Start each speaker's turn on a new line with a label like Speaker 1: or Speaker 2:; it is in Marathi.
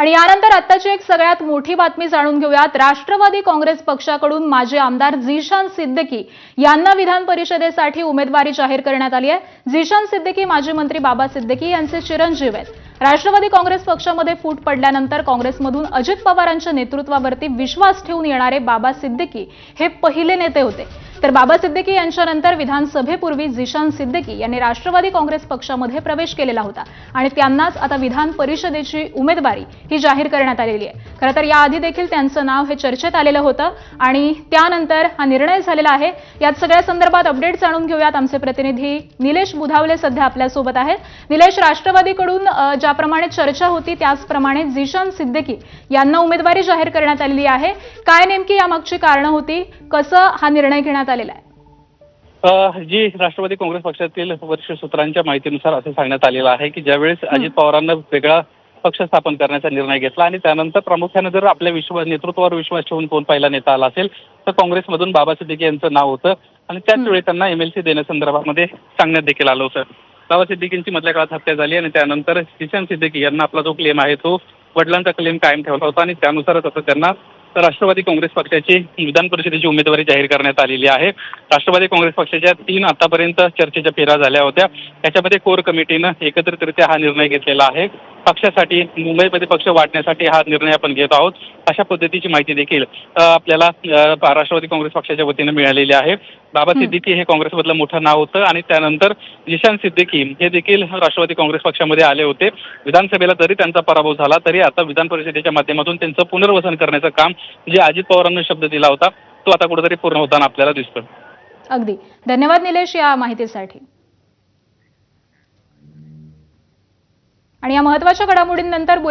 Speaker 1: आणि यानंतर आत्ताची एक सगळ्यात मोठी बातमी जाणून घेऊयात। राष्ट्रवादी काँग्रेस पक्षाकडून माजी आमदार झीशान सिद्दीकी यांना विधान परिषदेसाठी उमेदवारी जाहीर करण्यात आली आहे। झीशान सिद्दीकी माजी मंत्री बाबा सिद्दीकी यांचे चिरंजीव आहेत। राष्ट्रवादी काँग्रेस पक्षामध्ये फूट पडल्यानंतर काँग्रेसमधून अजित पवारांच्या नेतृत्वावरती विश्वास ठेवून येणारे बाबा सिद्दीकी हे पहिले नेते होते। तर बाबा सिद्दीकी यांच्यानंतर विधानसभेपूर्वी झीशान सिद्दीकी यांनी राष्ट्रवादी काँग्रेस पक्षामध्ये प्रवेश केलेला होता आणि त्यांनाच आता विधान परिषदेची उमेदवारी ही जाहीर करण्यात आलेली आहे। खरं तर याआधी देखील त्यांचं नाव हे चर्चेत आलेलं होतं आणि त्यानंतर हा निर्णय झालेला आहे। यात सगळ्या संदर्भात अपडेट जाणून घेऊयात। आमचे प्रतिनिधी निलेश बुधावले सध्या आपल्यासोबत आहेत। निलेश, राष्ट्रवादीकडून ज्याप्रमाणे चर्चा होती त्याचप्रमाणे झीशान सिद्दीकी यांना उमेदवारी जाहीर करण्यात आलेली आहे। काय नेमकी यामागची कारणं होती, कसं हा निर्णय घेण्यात आलेला आहे?
Speaker 2: जी राष्ट्रवादी काँग्रेस पक्षातील वरिष्ठ सूत्रांच्या माहितीनुसार असं सांगण्यात आलेलं आहे की ज्यावेळेस अजित पवारांना वेगळा पक्ष स्थापन करण्याचा निर्णय घेतला आणि त्यानंतर प्रामुख्याने जर आपल्या नेतृत्वावर विश्वास ठेवून कोण पहिला नेता आला असेल तर काँग्रेसमधून बाबा सिद्दीकी यांचं नाव होतं आणि त्याच वेळी त्यांना MLC देण्यासंदर्भामध्ये सांगण्यात देखील आलं होतं। बाबा सिद्दीकींची मधल्या काळात हत्या झाली आणि त्यानंतर झीशान सिद्दीकी यांना आपला जो क्लेम आहे तो वडिलांचा क्लेम कायम ठेवला होता आणि त्यानुसारच आता त्यांना राष्ट्रवादी काँग्रेस पक्षाची विधान परिषदेची उमेदवारी जाहीर करण्यात आलेली आहे। राष्ट्रवादी काँग्रेस पक्षाच्या 3 आतापर्यंत चर्चेच्या फेऱ्या झाल्या होत्या। त्याच्यामध्ये कोर कमिटीनं एकत्रितरित्या हा निर्णय घेतलेला आहे। पक्षासाठी मुंबईमध्ये पक्ष वाटण्यासाठी हा निर्णय आपण घेत आहोत अशा पद्धतीची माहिती देखील आपल्याला राष्ट्रवादी काँग्रेस पक्षाच्या वतीनं मिळालेली आहे। बाबा सिद्दीकी हे काँग्रेसमधलं मोठं नाव होतं आणि त्यानंतर झीशान सिद्दीकी हे देखील राष्ट्रवादी काँग्रेस पक्षामध्ये आले होते। विधानसभेला जरी त्यांचा पराभव झाला तरी आता विधान परिषदेच्या माध्यमातून त्यांचं पुनर्वसन करण्याचं काम जे अजित पवारांनी शब्द दिला होता तो आता कुठेतरी पूर्ण होताना आपल्याला दिसतो।
Speaker 1: अगदी धन्यवाद निलेश या माहितीसाठी। आणि या महत्त्वाच्या घडामोडींनंतर